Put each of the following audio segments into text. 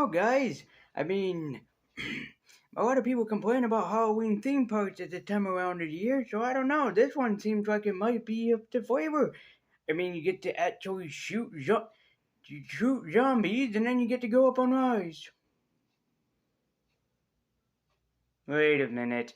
know, guys. I mean, a lot of people complain about Halloween theme parks at this time around the year, so I don't know. This one seems like it might be up to flavor. I mean, you get to actually shoot zombies, and then you get to go up on rides. Wait a minute.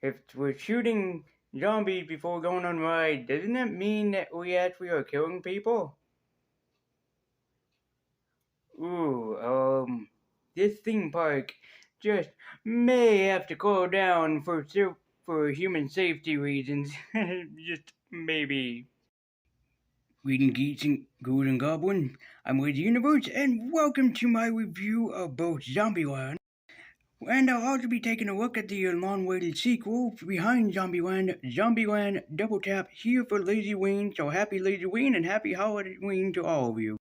If we're shooting zombies before going on rides, doesn't that mean that we actually are killing people? Ooh, this theme park just may have to close down for human safety reasons. Just maybe. Reading Geeks and Ghouls and Goblins, I'm Lazy Universe, and welcome to my review of both Zombieland, and I'll also be taking a look at the long-awaited sequel behind Zombieland, Zombieland Double Tap, here for Lazyween, so happy Lazyween and happy Halloween to all of you.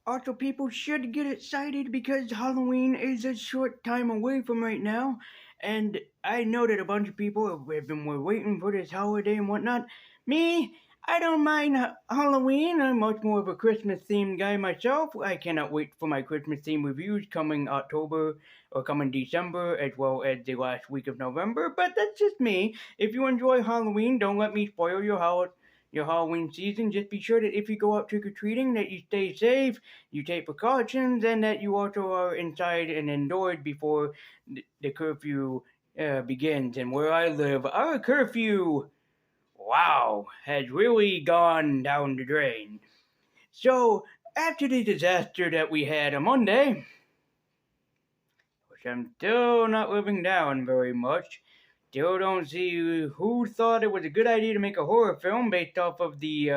Also, people should get excited because Halloween is a short time away from right now. And I know that a bunch of people have been waiting for this holiday and whatnot. Me, I don't mind Halloween. I'm much more of a Christmas themed guy myself. I cannot wait for my Christmas themed reviews coming October or coming December as well as the last week of November. But that's just me. If you enjoy Halloween, don't let me spoil your Halloween season. Just be sure that if you go out trick-or-treating that you stay safe, you take precautions, and that you also are inside and indoors before the curfew begins. And where I live, our curfew, wow, has really gone down the drain. So, after the disaster that we had on Monday, which I'm still not living down very much, still don't see who thought it was a good idea to make a horror film based off of the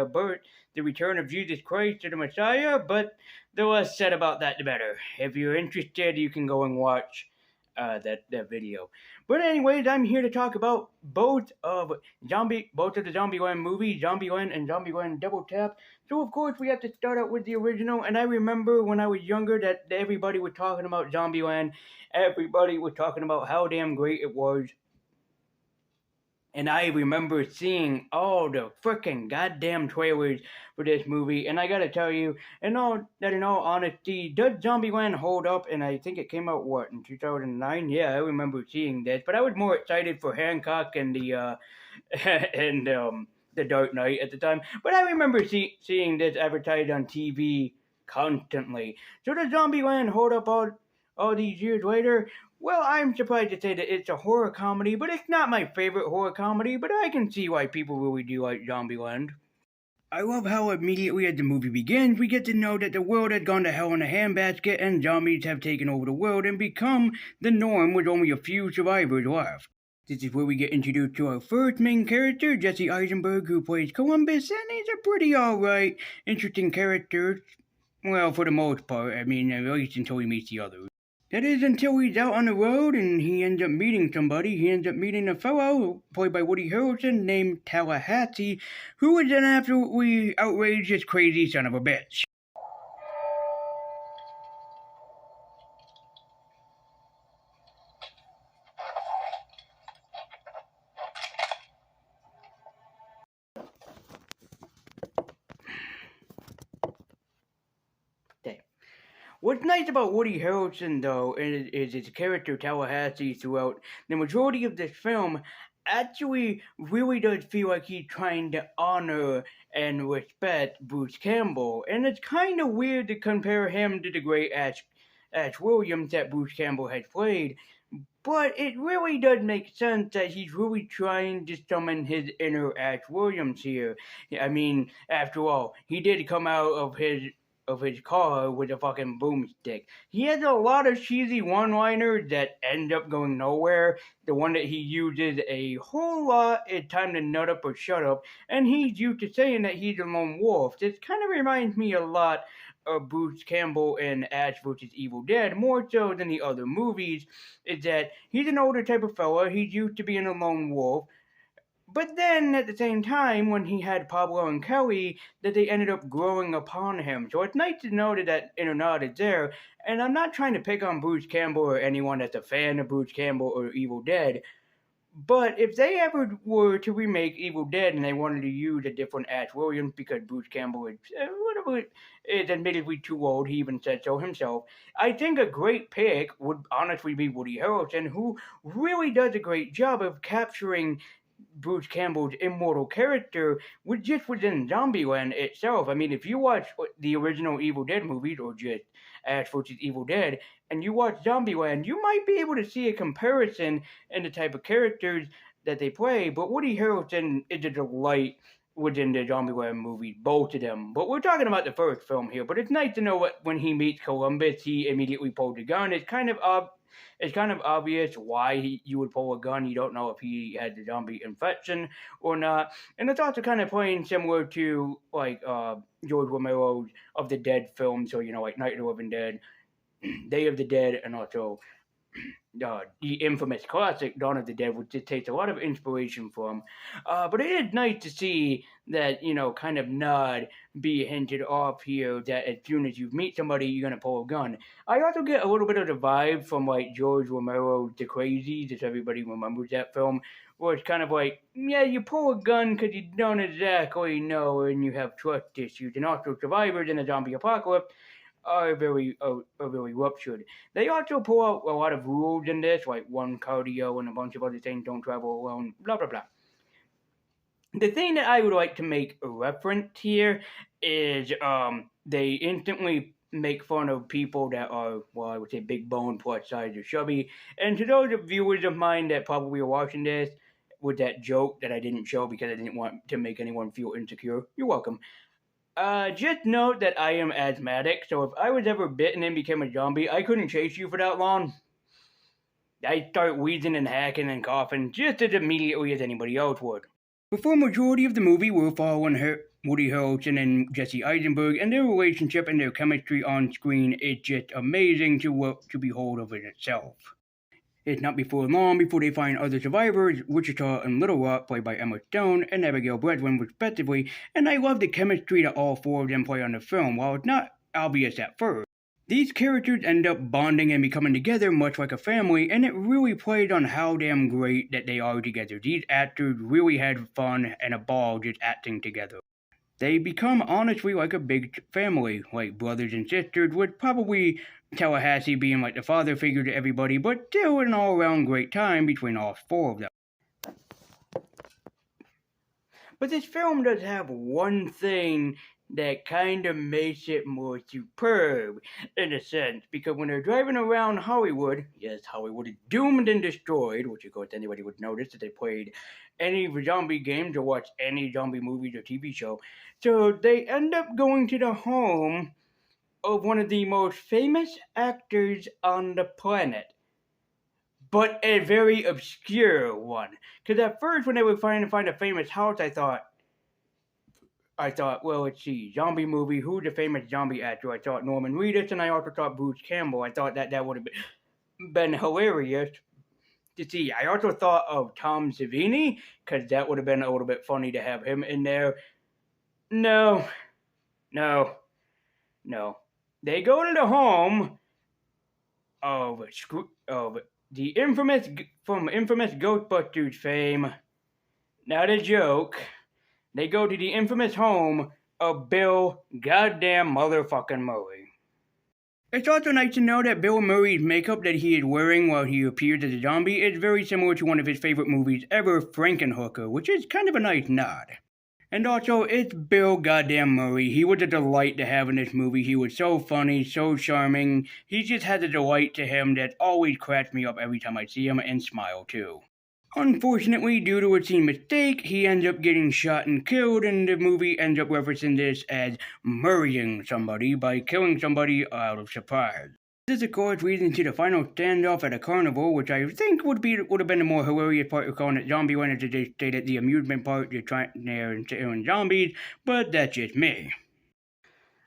return of Jesus Christ or the Messiah, but the less said about that, the better. If you're interested, you can go and watch that video. But anyways, I'm here to talk about both of the Zombieland movies, Zombieland and Zombieland Double Tap. So of course we have to start out with the original, and I remember when I was younger that everybody was talking about Zombieland. Everybody was talking about how damn great it was. And I remember seeing all the frickin' goddamn trailers for this movie, and I gotta tell you, in all honesty, does Zombieland hold up? And I think it came out, in 2009? Yeah, I remember seeing this, but I was more excited for Hancock and the Dark Knight at the time. But I remember seeing this advertised on TV constantly. So does Zombieland hold up all these years later? Well, I'm surprised to say that it's a horror comedy, but it's not my favorite horror comedy, but I can see why people really do like Zombieland. I love how immediately as the movie begins, we get to know that the world had gone to hell in a handbasket and zombies have taken over the world and become the norm with only a few survivors left. This is where we get introduced to our first main character, Jesse Eisenberg, who plays Columbus, and he's a pretty alright, interesting character. Well, for the most part, I mean, at least until he meets the others. That is until he's out on the road and he ends up meeting somebody. He ends up meeting a fellow, played by Woody Harrelson, named Tallahassee, who is an absolutely outrageous, crazy son of a bitch. What's nice about Woody Harrelson, though, is his character Tallahassee throughout the majority of this film actually really does feel like he's trying to honor and respect Bruce Campbell. And it's kind of weird to compare him to the great Ash Williams that Bruce Campbell has played. But it really does make sense that he's really trying to summon his inner Ash Williams here. I mean, after all, he did come out of his car with a fucking boomstick. He has a lot of cheesy one-liners that end up going nowhere. The one that he uses a whole lot is "time to nut up or shut up," and he's used to saying that he's a lone wolf. This kind of reminds me a lot of Bruce Campbell in Ash vs. Evil Dead, more so than the other movies, is that he's an older type of fella, he's used to being a lone wolf, but then, at the same time, when he had Pablo and Kelly, that they ended up growing upon him. So it's nice to know that that inner nod is there. And I'm not trying to pick on Bruce Campbell or anyone that's a fan of Bruce Campbell or Evil Dead. But if they ever were to remake Evil Dead and they wanted to use a different Ash Williams because Bruce Campbell is a probably is admittedly too old. He even said so himself. I think a great pick would honestly be Woody Harrelson, who really does a great job of capturing Bruce Campbell's immortal character was just within Zombieland itself. I mean, if you watch the original Evil Dead movies or just Ash vs. Evil Dead, and you watch Zombieland, you might be able to see a comparison in the type of characters that they play. But Woody Harrelson is a delight within the Zombieland movies, both of them. But we're talking about the first film here. But it's nice to know what when he meets Columbus, he immediately pulls a gun. It's kind of obvious why you would pull a gun. You don't know if he had the zombie infection or not. And it's also kind of playing similar to like George Romero's of the Dead film. So, like Night of the Living Dead, Day of the Dead, and also the infamous classic Dawn of the Dead, which it takes a lot of inspiration from. But it is nice to see that, kind of nod be hinted off here that as soon as you meet somebody, you're going to pull a gun. I also get a little bit of the vibe from like George Romero's The Crazies, if everybody remembers that film, where it's kind of like, yeah, you pull a gun because you don't exactly know and you have trust issues. And also survivors in a zombie apocalypse are very ruptured. They also pull out a lot of rules in this, like one cardio and a bunch of other things, don't travel alone, blah blah blah. The thing that I would like to make a reference here is they instantly make fun of people that are, well, I would say big bone, plus size, or chubby. And to those viewers of mine that probably are watching this with that joke that I didn't show because I didn't want to make anyone feel insecure, you're welcome. Just note that I am asthmatic, so if I was ever bitten and became a zombie, I couldn't chase you for that long. I'd start wheezing and hacking and coughing just as immediately as anybody else would. For a majority of the movie, we're following Woody Harrelson and Jesse Eisenberg, and their relationship and their chemistry on screen is just amazing to behold of it itself. It's not long before they find other survivors, Wichita and Little Rock, played by Emma Stone and Abigail Breslin, respectively, and I love the chemistry that all four of them play on the film, while it's not obvious at first. These characters end up bonding and becoming together much like a family, and it really plays on how damn great that they are together. These actors really had fun and a ball just acting together. They become honestly like a big family, like brothers and sisters, with probably Tallahassee being like the father figure to everybody, but still an all-around great time between all four of them. But this film does have one thing that kind of makes it more superb, in a sense, because when they're driving around Hollywood, yes, Hollywood is doomed and destroyed, which of course anybody would notice if they played any zombie games or watched any zombie movies or TV show, so they end up going to the home of one of the most famous actors on the planet. But a very obscure one. Because at first, when they were trying to find a famous house, I thought, well, let's see, zombie movie, who's the famous zombie actor? I thought Norman Reedus, and I also thought Bruce Campbell. I thought that would have been hilarious to see. I also thought of Tom Savini, because that would have been a little bit funny to have him in there. No. They go to the home of the infamous Ghostbusters fame. Not a joke. They go to the infamous home of Bill goddamn motherfucking Murray. It's also nice to know that Bill Murray's makeup that he is wearing while he appears as a zombie is very similar to one of his favorite movies ever, Frankenhooker, which is kind of a nice nod. And also, it's Bill goddamn Murray. He was a delight to have in this movie. He was so funny, so charming. He just had a delight to him that always cracks me up every time I see him, and smile too. Unfortunately, due to a scene mistake, he ends up getting shot and killed, and the movie ends up referencing this as murraying somebody by killing somebody out of surprise. This, of course, leads into the final standoff at a carnival, which I think would have been the more hilarious part of calling it Zombieland, as they stated the amusement part, you're trying there and killing zombies, but that's just me.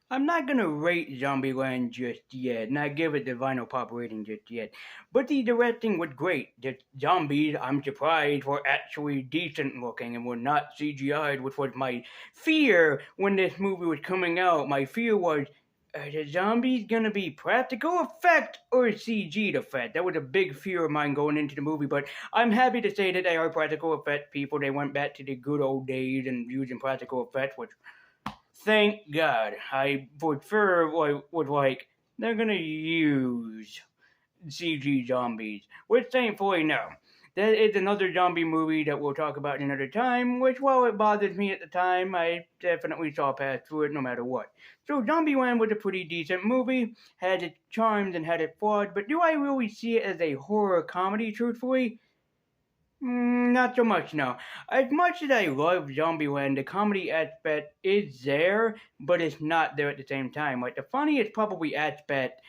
I'm not gonna rate Zombieland just yet, not give it the vinyl pop rating just yet, but the directing was great. The zombies, I'm surprised, were actually decent looking and were not CGI'd, which was my fear when this movie was coming out. My fear was, are the zombies gonna be practical effect or CG'd effect? That was a big fear of mine going into the movie, but I'm happy to say that they are practical effect people. They went back to the good old days and using practical effects, which Thank God. I would prefer would like they're gonna use CG zombies, which thankfully no. That is another zombie movie that we'll talk about another time, which while it bothered me at the time, I definitely saw past through it no matter what. So Zombieland was a pretty decent movie, had its charms and had its flaws, but do I really see it as a horror comedy, truthfully? Not so much, no. As much as I love Zombieland, the comedy aspect is there, but it's not there at the same time. Like, the funniest probably aspect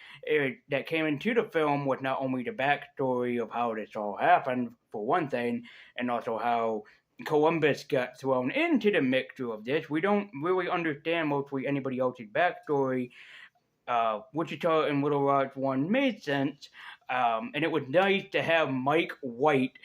that came into the film was not only the backstory of how this all happened, for one thing, and also how Columbus got thrown into the mixture of this. We don't really understand mostly anybody else's backstory. Wichita and Little Rock one made sense, and it was nice to have Mike White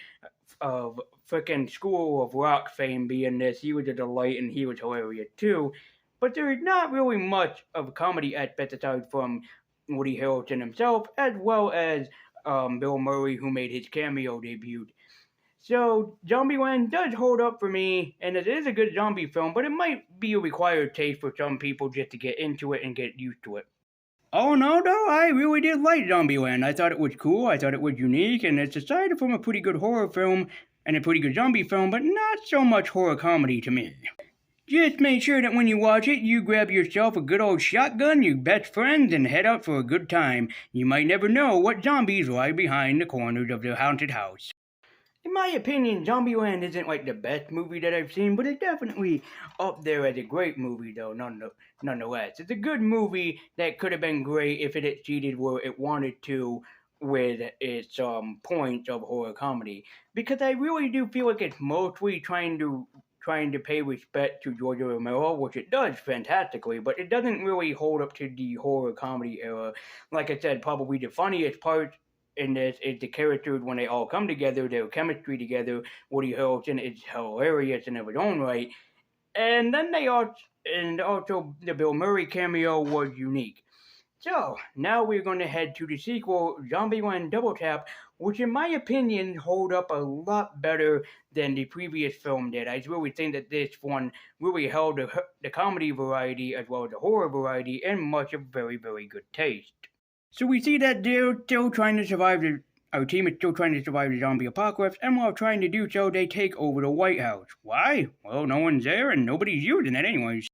of frickin' School of Rock fame being this. He was a delight and he was hilarious too. But there is not really much of a comedy aspect aside from Woody Harrelson himself, as well as Bill Murray, who made his cameo debut. So, Zombieland does hold up for me, and it is a good zombie film, but it might be a required taste for some people just to get into it and get used to it. Oh no, though, I really did like Zombieland. I thought it was cool, I thought it was unique, and it's aside from a pretty good horror film and a pretty good zombie film, but not so much horror comedy to me. Just make sure that when you watch it, you grab yourself a good old shotgun, your best friends, and head out for a good time. You might never know what zombies lie behind the corners of the haunted house. In my opinion, Zombieland isn't like the best movie that I've seen, but it's definitely up there as a great movie, though, nonetheless. It's a good movie that could have been great if it succeeded where it wanted to with its points of horror comedy. Because I really do feel like it's mostly trying to pay respect to George Romero, which it does fantastically, but it doesn't really hold up to the horror comedy era. Like I said, probably the funniest part in this is the characters when they all come together, their chemistry together. Woody Harrelson is hilarious in his own right, and then also the Bill Murray cameo was unique. So now we're going to head to the sequel, Zombieland Double Tap, which in my opinion hold up a lot better than the previous film did. I really think that this one really held the comedy variety as well as the horror variety in much of very, very good taste. So we see that they're still trying to survive our team is still trying to survive the zombie apocalypse, and while trying to do so, they take over the White House. Why? Well, no one's there, and nobody's using it anyways.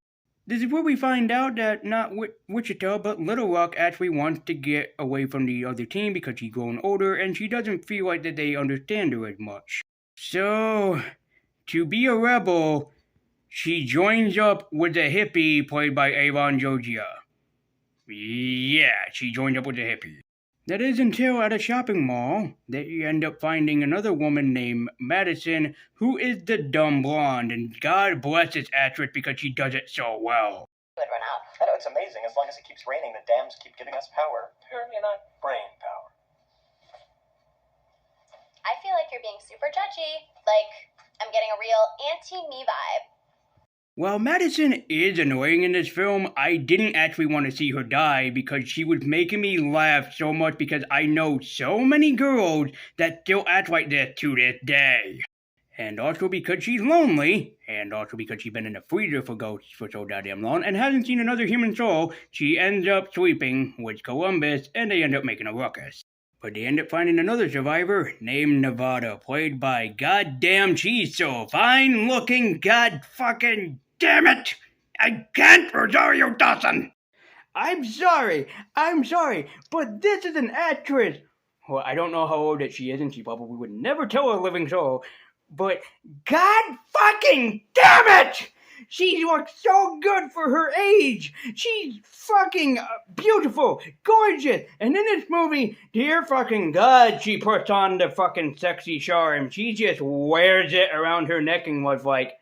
This is where we find out that not Wichita, but Little Rock actually wants to get away from the other team because she's grown older, and she doesn't feel like that they understand her as much. So, to be a rebel, she joins up with a hippie played by Avon Georgia. Yeah, she joined up with a hippie. That is until at a shopping mall, they end up finding another woman named Madison, who is the dumb blonde, and God bless this actress because she does it so well. Run out. I know, it's amazing. As long as it keeps raining, the dams keep giving us power. Apparently not brain power. I feel like you're being super judgy. Like, I'm getting a real anti-me vibe. While Madison is annoying in this film, I didn't actually want to see her die because she was making me laugh so much because I know so many girls that still act like this to this day. And also because she's lonely, and also because she's been in the freezer for so goddamn long and hasn't seen another human soul, she ends up sleeping with Columbus and they end up making a ruckus. But they end up finding another survivor named Nevada, played by goddamn she's so fine looking, god fucking damn it! I can't, Rosario Dawson! I'm sorry, but this is an actress. Well, I don't know how old that she is, and she probably would never tell a living soul, but god fucking damn it! She looks so good for her age. She's fucking beautiful, gorgeous. And in this movie, dear fucking God, she puts on the fucking sexy charm. She just wears it around her neck and was like,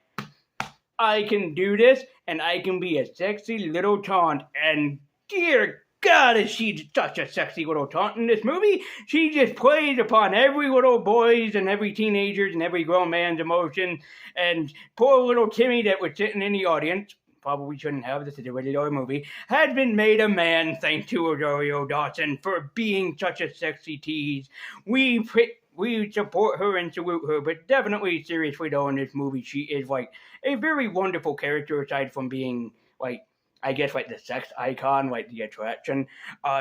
I can do this, and I can be a sexy little taunt. And dear God, is she such a sexy little taunt in this movie? She just plays upon every little boy's and every teenager's and every grown man's emotion. And poor little Timmy that was sitting in the audience, probably shouldn't have, this is a rated R movie, had been made a man thanks to Rosario Dawson for being such a sexy tease. We support her and salute her, but definitely, seriously though, in this movie, she is like a very wonderful character aside from being I guess the sex icon, the attraction.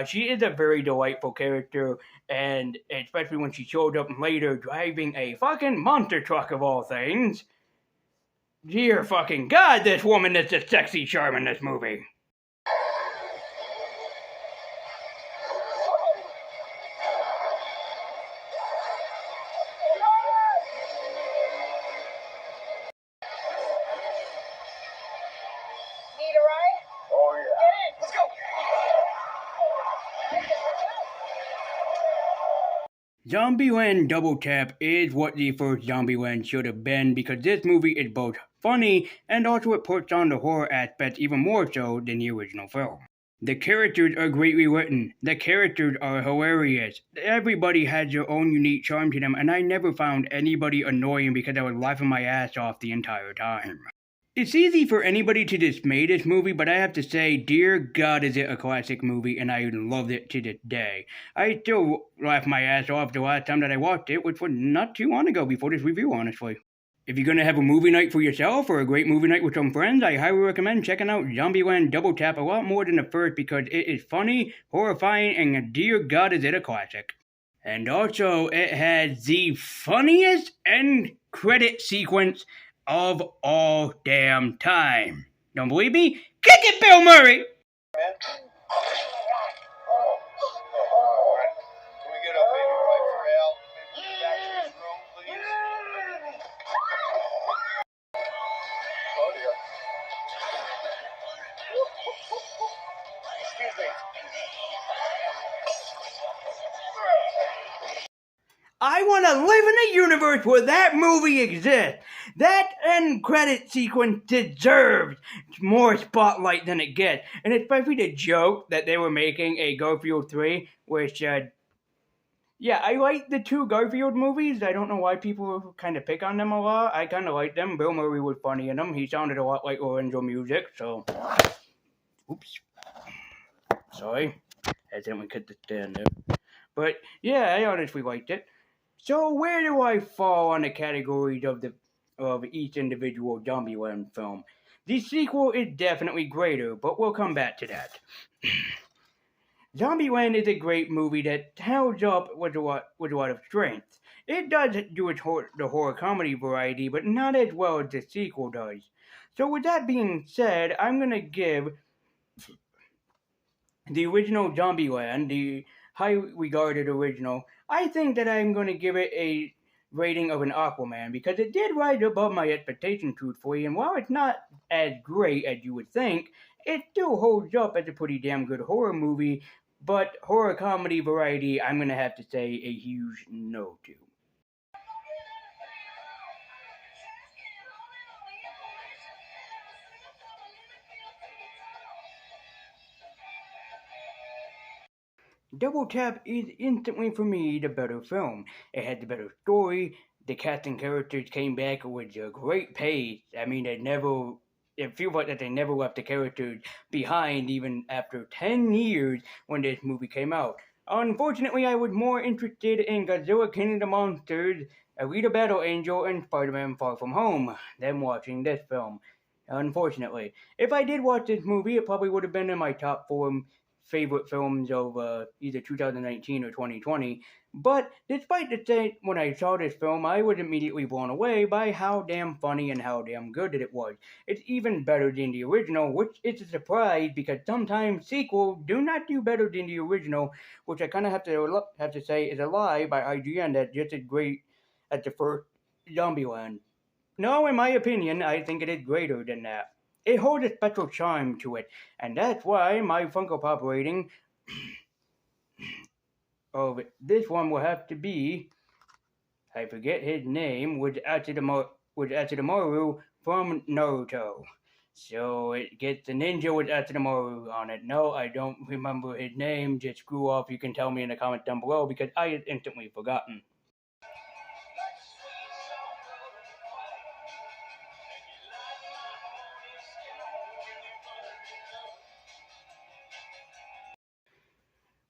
She is a very delightful character, and especially when she showed up later driving a fucking monster truck of all things. Dear fucking God, this woman is the sexy charm in this movie. Need a ride? Oh, yeah. Get in. Let's go. Zombieland Double Tap is what the first Zombieland should have been because this movie is both funny and also it puts on the horror aspect even more so than the original film. The characters are greatly written. The characters are hilarious. Everybody has their own unique charm to them, and I never found anybody annoying because I was laughing my ass off the entire time. It's easy for anybody to dismay this movie, but I have to say, dear God, is it a classic movie, and I loved it to this day. I still laughed my ass off the last time that I watched it, which was not too long ago before this review, honestly. If you're gonna have a movie night for yourself or a great movie night with some friends, I highly recommend checking out Zombieland Double Tap a lot more than the first because it is funny, horrifying, and dear God, is it a classic. And also, it has the funniest end credit sequence of all damn time. Don't believe me? Kick it, Bill Murray! Man. Can we get a baby right for Al? Maybe back to his room, please? Oh, dear. Excuse me. I want to live in a universe where that movie exists. That end credit sequence deserves more spotlight than it gets. And especially the joke that they were making a Garfield 3, which, yeah, I like the two Garfield movies. I don't know why people kind of pick on them a lot. I kind of like them. Bill Murray was funny in them. He sounded a lot like Lorenzo Music, so... Oops. Sorry. I accidentally cut the stand there. But, yeah, I honestly liked it. So where do I fall on the categories of each individual Zombieland film? The sequel is definitely greater, but we'll come back to that. Zombieland is a great movie that holds up with a lot of strength. It does do the horror comedy variety, but not as well as the sequel does. So with that being said, I'm gonna give the original Zombieland, the high regarded original, I think that I'm going to give it a rating of an Aquaman because it did rise above my expectations, truthfully, and while it's not as great as you would think, it still holds up as a pretty damn good horror movie, but horror comedy variety, I'm going to have to say a huge no to. Double Tap is instantly for me the better film. It had the better story. The cast and characters came back with a great pace. I mean, it feels like that they never left the characters behind even after 10 years when this movie came out. Unfortunately, I was more interested in Godzilla King of the Monsters, Alita Battle Angel, and Spider-Man Far From Home than watching this film. Unfortunately. If I did watch this movie, it probably would have been in my top 4 favorite films of either 2019 or 2020. But despite the fact when I saw this film, I was immediately blown away by how damn funny and how damn good it was. It's even better than the original, which is a surprise because sometimes sequels do not do better than the original, which I kind of have to say is a lie by IGN that just as great as the first Zombieland. No, in my opinion, I think it is greater than that. It holds a special charm to it, and that's why my Funko Pop rating of this one will have to be, I forget his name, was Atsumaru from Naruto. So it gets the ninja with Atsumaru on it. No, I don't remember his name. Just screw off. You can tell me in the comments down below because I had instantly forgotten.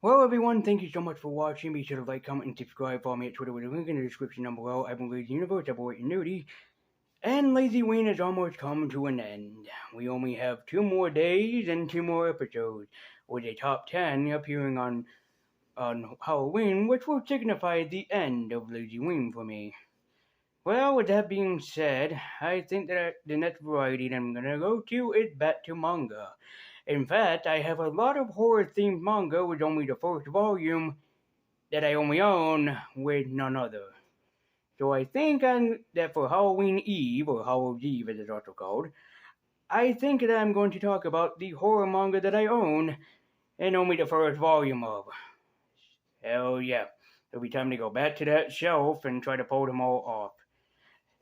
Well, everyone, thank you so much for watching. Be sure to like, comment, and subscribe. Follow me at Twitter with a link in the description down below. I've been Lazy Universe, I've been waiting nudie. And Lazyween has almost come to an end. We only have 2 more days and 2 more episodes, with a top 10 appearing on Halloween, which will signify the end of Lazyween for me. Well, with that being said, I think that the next variety that I'm gonna go to is back to manga. In fact, I have a lot of horror-themed manga with only the first volume that I only own with none other. So I think that for Halloween Eve, or Halloween Eve as it's also called, I think that I'm going to talk about the horror manga that I own and only the first volume of. Hell yeah. It'll be time to go back to that shelf and try to pull them all off.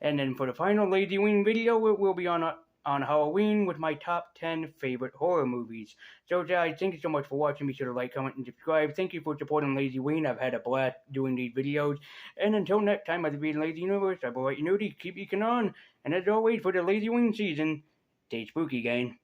And then for the final Lazyween video, it will be on Halloween with my top 10 favorite horror movies. So guys, thank you so much for watching. Be sure to like, comment, and subscribe. Thank you for supporting Lazyween. I've had a blast doing these videos. And until next time, I've been Lazy Universe. I will let you know to keep eking on. And as always, for the Lazyween season, stay spooky, gang.